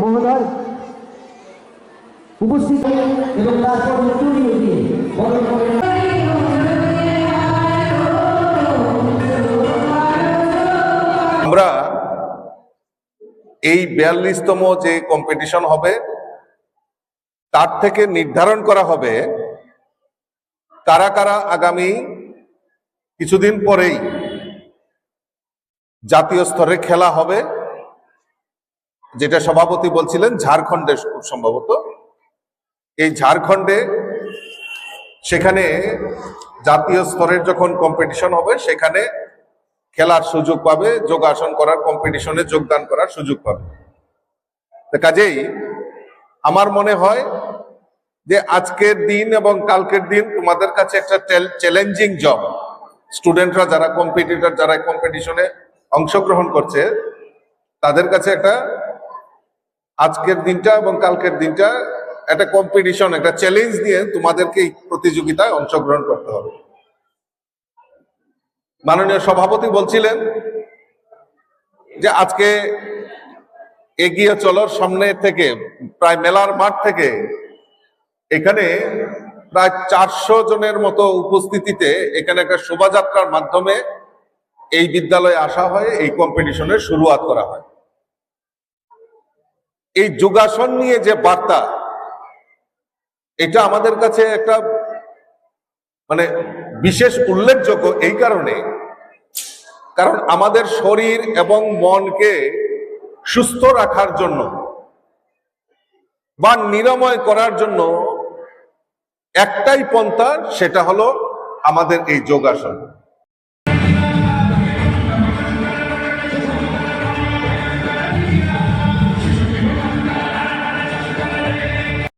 মহোদয় উপস্থিত এবং তারপর আমরা এই 42তম যে কম্পিটিশন হবে তার থেকে নির্ধারণ করা হবে কারা কারা আগামী কিছুদিন পরেই জাতীয় স্তরে খেলা হবে, যেটা সভাপতি বলছিলেন ঝাড়খণ্ডে খুব সম্ভবত। এই ঝাড়খণ্ডে সেখানে জাতীয় স্তরের যখন কম্পিটিশন হবে সেখানে খেলার সুযোগ পাবে, যোগাসন করার কম্পিটিশনে যোগদান করার সুযোগ পাবে। কাজেই আমার মনে হয় যে আজকের দিন এবং কালকের দিন তোমাদের কাছে একটা চ্যালেঞ্জিং জব। স্টুডেন্টরা যারা কম্পিটিটর, যারা কম্পিটিশনে অংশগ্রহণ করছে, তাদের কাছে একটা আজকের দিনটা এবং কালকের দিনটা একটা কম্পিটিশন, একটা চ্যালেঞ্জ দিয়ে তোমাদেরকে এই প্রতিযোগিতায় অংশগ্রহণ করতে হবে। মাননীয় সভাপতি বলছিলেন যে আজকে এগিয়ে চলার সামনে থেকে প্রায় মেলার মাঠ থেকে এখানে প্রায় 400 জনের মতো উপস্থিতিতে এখানে একটা শোভাযাত্রার মাধ্যমে এই বিদ্যালয়ে আসা হয়, এই কম্পিটিশনের শুরুয়াত করা হয়। এই যোগাসন নিয়ে যে বার্তা, এটা আমাদের কাছে একটা মানে বিশেষ উল্লেখযোগ্য এই কারণে, কারণ আমাদের শরীর এবং মনকে সুস্থ রাখার জন্য বা নিরাময় করার জন্য একটাই পন্থা, সেটা হলো আমাদের এই যোগাসন।